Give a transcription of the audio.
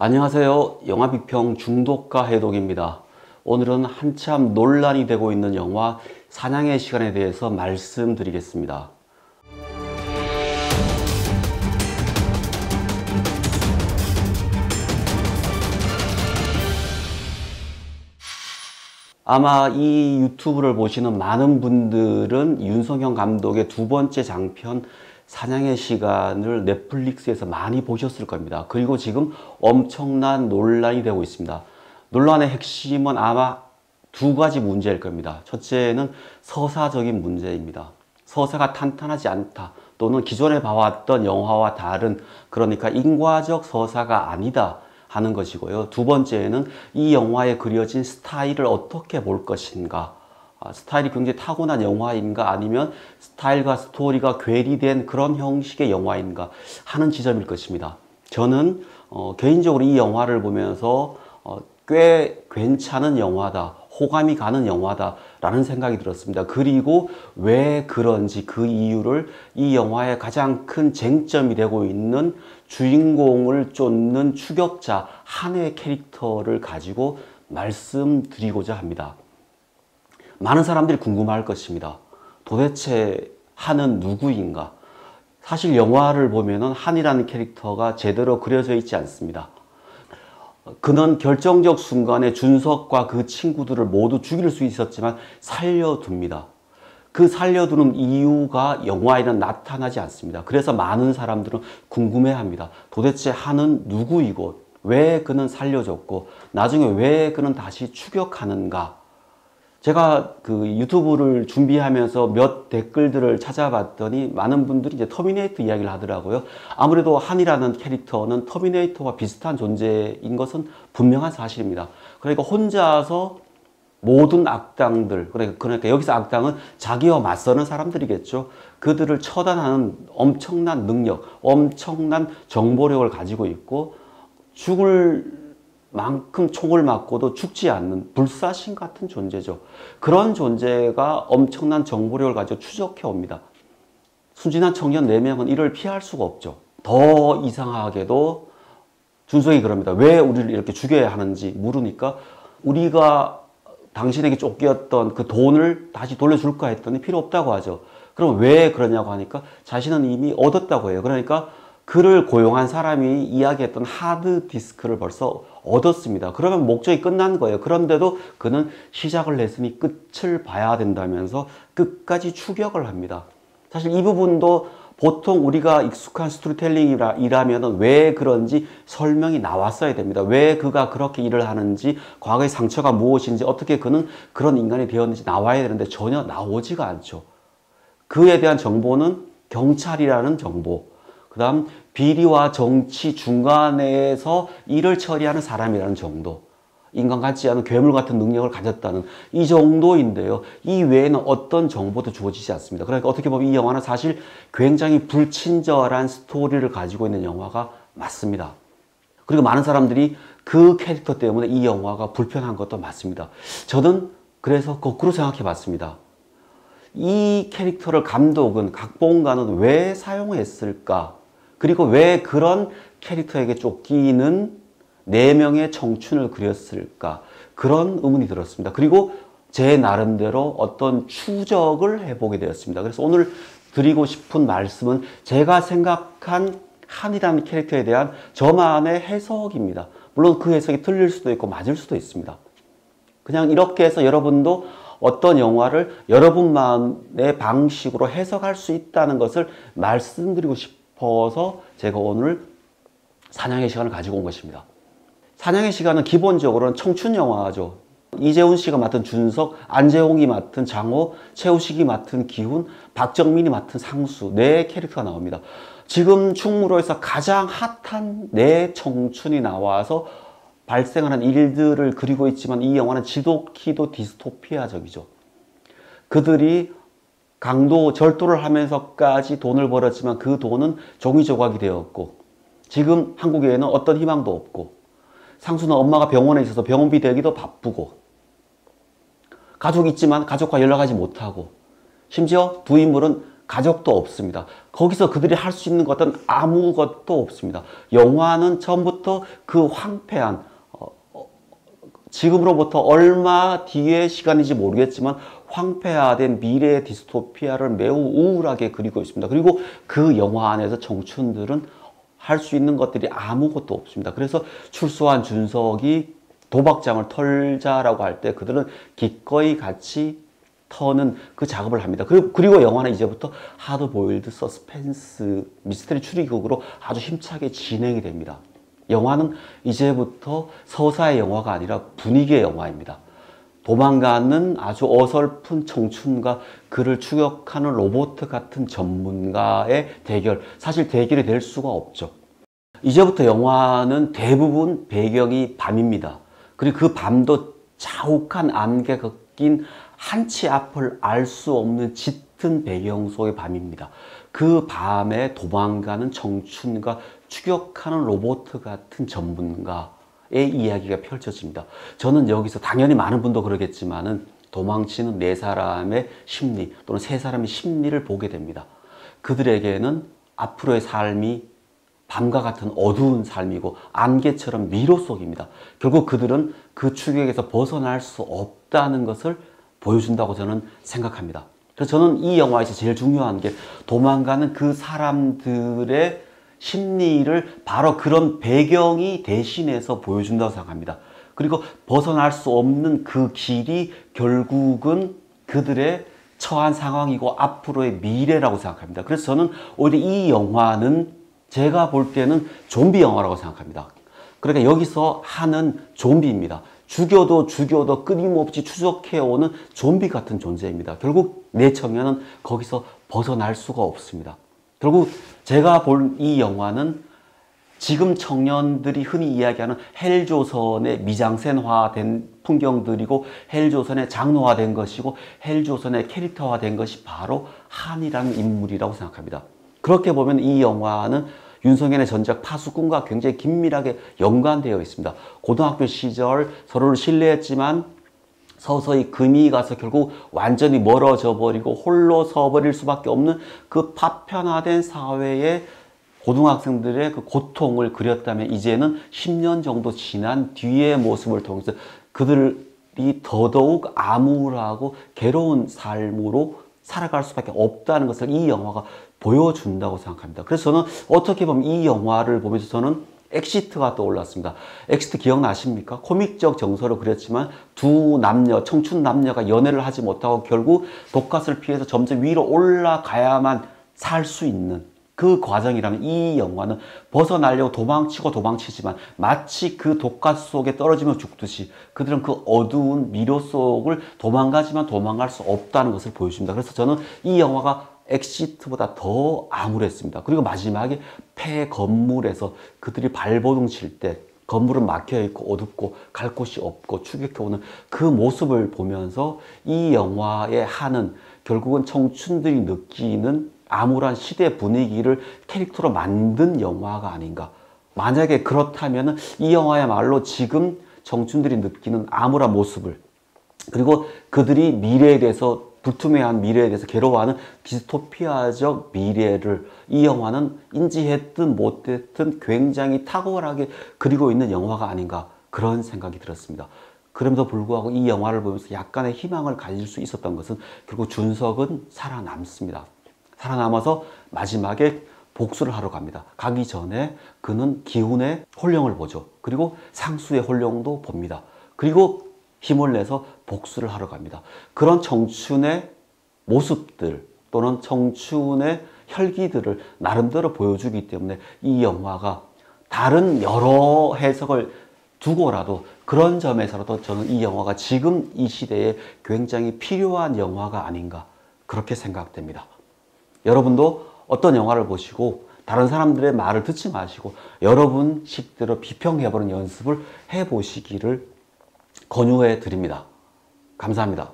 안녕하세요. 영화비평 중독가 해독입니다. 오늘은 한참 논란이 되고 있는 영화 사냥의 시간에 대해서 말씀드리겠습니다. 아마 이 유튜브를 보시는 많은 분들은 윤석영 감독의 두 번째 장편 사냥의 시간을 넷플릭스에서 많이 보셨을 겁니다. 그리고 지금 엄청난 논란이 되고 있습니다. 논란의 핵심은 아마 두 가지 문제일 겁니다. 첫째는 서사적인 문제입니다. 서사가 탄탄하지 않다, 또는 기존에 봐왔던 영화와 다른, 그러니까 인과적 서사가 아니다 하는 것이고요. 두 번째는 이 영화에 그려진 스타일을 어떻게 볼 것인가, 스타일이 굉장히 타고난 영화인가, 아니면 스타일과 스토리가 괴리된 그런 형식의 영화인가 하는 지점일 것입니다. 저는 개인적으로 이 영화를 보면서 꽤 괜찮은 영화다, 호감이 가는 영화다 라는 생각이 들었습니다. 그리고 왜 그런지 그 이유를 이 영화의 가장 큰 쟁점이 되고 있는 주인공을 쫓는 추격자 한의 캐릭터를 가지고 말씀드리고자 합니다. 많은 사람들이 궁금할 것입니다. 도대체 한은 누구인가? 사실 영화를 보면은 한이라는 캐릭터가 제대로 그려져 있지 않습니다. 그는 결정적 순간에 준석과 그 친구들을 모두 죽일 수 있었지만 살려둡니다. 그 살려두는 이유가 영화에는 나타나지 않습니다. 그래서 많은 사람들은 궁금해합니다. 도대체 한은 누구이고 왜 그는 살려줬고 나중에 왜 그는 다시 추격하는가? 제가 그 유튜브를 준비하면서 몇 댓글들을 찾아봤더니 많은 분들이 이제 터미네이터 이야기를 하더라고요. 아무래도 한이라는 캐릭터는 터미네이터와 비슷한 존재인 것은 분명한 사실입니다. 그러니까 혼자서 모든 악당들, 그러니까 여기서 악당은 자기와 맞서는 사람들이겠죠. 그들을 처단하는 엄청난 능력, 엄청난 정보력을 가지고 있고, 죽을 만큼 총을 맞고도 죽지 않는 불사신 같은 존재죠. 그런 존재가 엄청난 정보력을 가지고 추적해 옵니다. 순진한 청년 4명은 이를 피할 수가 없죠. 더 이상하게도 준석이 그럽니다. 왜 우리를 이렇게 죽여야 하는지 물으니까, 우리가 당신에게 쫓겼던 그 돈을 다시 돌려줄까 했더니 필요 없다고 하죠. 그럼 왜 그러냐고 하니까 자신은 이미 얻었다고 해요. 그러니까 그를 고용한 사람이 이야기했던 하드디스크를 벌써 얻었습니다. 그러면 목적이 끝난 거예요. 그런데도 그는 시작을 했으니 끝을 봐야 된다면서 끝까지 추격을 합니다. 사실 이 부분도 보통 우리가 익숙한 스토리텔링이라면 왜 그런지 설명이 나왔어야 됩니다. 왜 그가 그렇게 일을 하는지, 과거의 상처가 무엇인지, 어떻게 그는 그런 인간이 되었는지 나와야 되는데 전혀 나오지가 않죠. 그에 대한 정보는 경찰이라는 정보, 그 다음 비리와 정치 중간에서 일을 처리하는 사람이라는 정도, 인간 같지 않은 괴물 같은 능력을 가졌다는 이 정도인데요. 이 외에는 어떤 정보도 주어지지 않습니다. 그러니까 어떻게 보면 이 영화는 사실 굉장히 불친절한 스토리를 가지고 있는 영화가 맞습니다. 그리고 많은 사람들이 그 캐릭터 때문에 이 영화가 불편한 것도 맞습니다. 저는 그래서 거꾸로 생각해 봤습니다. 이 캐릭터를 감독은, 각본가는 왜 사용했을까? 그리고 왜 그런 캐릭터에게 쫓기는 4명의 청춘을 그렸을까? 그런 의문이 들었습니다. 그리고 제 나름대로 어떤 추적을 해보게 되었습니다. 그래서 오늘 드리고 싶은 말씀은 제가 생각한 한이라는 캐릭터에 대한 저만의 해석입니다. 물론 그 해석이 틀릴 수도 있고 맞을 수도 있습니다. 그냥 이렇게 해서 여러분도 어떤 영화를 여러분만의 방식으로 해석할 수 있다는 것을 말씀드리고 싶어서 제가 오늘 사냥의 시간을 가지고 온 것입니다. 사냥의 시간은 기본적으로는 청춘 영화죠. 이재훈 씨가 맡은 준석, 안재홍이 맡은 장호, 최우식이 맡은 기훈, 박정민이 맡은 상수, 4 캐릭터가 나옵니다. 지금 충무로에서 가장 핫한 4 청춘이 나와서 발생하는 일들을 그리고 있지만, 이 영화는 지독히도 디스토피아적이죠. 그들이 절도를 하면서까지 돈을 벌었지만 그 돈은 종이조각이 되었고, 지금 한국에는 어떤 희망도 없고, 상수는 엄마가 병원에 있어서 병원비 대기도 바쁘고, 가족이 있지만 가족과 연락하지 못하고, 심지어 두 인물은 가족도 없습니다. 거기서 그들이 할 수 있는 것은 아무것도 없습니다. 영화는 처음부터 그 황폐한 지금으로부터 얼마 뒤의 시간인지 모르겠지만 황폐화된 미래의 디스토피아를 매우 우울하게 그리고 있습니다. 그리고 그 영화 안에서 청춘들은 할 수 있는 것들이 아무것도 없습니다. 그래서 출소한 준석이 도박장을 털자라고 할 때 그들은 기꺼이 같이 터는 그 작업을 합니다. 그리고 영화는 이제부터 하드보일드 서스펜스 미스터리 추리극으로 아주 힘차게 진행이 됩니다. 영화는 이제부터 서사의 영화가 아니라 분위기의 영화입니다. 도망가는 아주 어설픈 청춘과 그를 추격하는 로봇 같은 전문가의 대결, 사실 대결이 될 수가 없죠. 이제부터 영화는 대부분 배경이 밤입니다. 그리고 그 밤도 자욱한 안개가 낀 한치 앞을 알 수 없는 짙은 배경 속의 밤입니다. 그 밤에 도망가는 청춘과 추격하는 로봇 같은 전문가의 이야기가 펼쳐집니다. 저는 여기서 당연히 많은 분도 그러겠지만은 도망치는 네 사람의 심리 또는 세 사람의 심리를 보게 됩니다. 그들에게는 앞으로의 삶이 밤과 같은 어두운 삶이고 안개처럼 미로 속입니다. 결국 그들은 그 추격에서 벗어날 수 없다는 것을 보여준다고 저는 생각합니다. 그래서 저는 이 영화에서 제일 중요한 게 도망가는 그 사람들의 심리를 바로 그런 배경이 대신해서 보여준다고 생각합니다. 그리고 벗어날 수 없는 그 길이 결국은 그들의 처한 상황이고 앞으로의 미래라고 생각합니다. 그래서 저는 오히려 이 영화는 제가 볼 때는 좀비 영화라고 생각합니다. 그러니까 여기서 하는 좀비입니다. 죽여도 끊임없이 추적해오는 좀비 같은 존재입니다. 결국 내 청년은 거기서 벗어날 수가 없습니다. 결국 제가 볼 이 영화는 지금 청년들이 흔히 이야기하는 헬조선의 미장센화된 풍경들이고 헬조선의 장르화된 것이고 헬조선의 캐릭터화된 것이 바로 한이라는 인물이라고 생각합니다. 그렇게 보면 이 영화는 윤석열의 전작 파수꾼과 굉장히 긴밀하게 연관되어 있습니다. 고등학교 시절 서로를 신뢰했지만 서서히 금이 가서 결국 완전히 멀어져 버리고 홀로 서버릴 수밖에 없는 그 파편화된 사회의 고등학생들의 그 고통을 그렸다면 이제는 10년 정도 지난 뒤의 모습을 통해서 그들이 더더욱 암울하고 괴로운 삶으로 살아갈 수밖에 없다는 것을 이 영화가 보여준다고 생각합니다. 그래서 저는 어떻게 보면 이 영화를 보면서 저는 엑시트가 떠올랐습니다. 엑시트 기억나십니까? 코믹적 정서로 그렸지만 두 남녀, 청춘 남녀가 연애를 하지 못하고 결국 독갓을 피해서 점점 위로 올라가야만 살 수 있는 그 과정이라면 이 영화는 벗어나려고 도망치지만 마치 그 독갓 속에 떨어지며 죽듯이 그들은 그 어두운 미로 속을 도망가지만 도망갈 수 없다는 것을 보여줍니다. 그래서 저는 이 영화가 엑시트보다 더 암울했습니다. 그리고 마지막에 폐 건물에서 그들이 발버둥 칠 때 건물은 막혀있고 어둡고 갈 곳이 없고 추격해오는 그 모습을 보면서 이 영화의 한은 결국은 청춘들이 느끼는 암울한 시대 분위기를 캐릭터로 만든 영화가 아닌가. 만약에 그렇다면 이 영화야말로 지금 청춘들이 느끼는 암울한 모습을 그리고 그들이 미래에 대해서 불투명한 미래에 대해서 괴로워하는 디스토피아적 미래를 이 영화는 인지했든 못했든 굉장히 탁월하게 그리고 있는 영화가 아닌가 그런 생각이 들었습니다. 그럼에도 불구하고 이 영화를 보면서 약간의 희망을 가질 수 있었던 것은 결국 준석은 살아남습니다. 살아남아서 마지막에 복수를 하러 갑니다. 가기 전에 그는 기훈의 혼령을 보죠. 그리고 상수의 혼령도 봅니다. 그리고 힘을 내서 복수를 하러 갑니다. 그런 청춘의 모습들 또는 청춘의 혈기들을 나름대로 보여주기 때문에 이 영화가 다른 여러 해석을 두고라도 그런 점에서라도 저는 이 영화가 지금 이 시대에 굉장히 필요한 영화가 아닌가 그렇게 생각됩니다. 여러분도 어떤 영화를 보시고 다른 사람들의 말을 듣지 마시고 여러분식대로 비평해보는 연습을 해보시기를 권유해 드립니다. 감사합니다.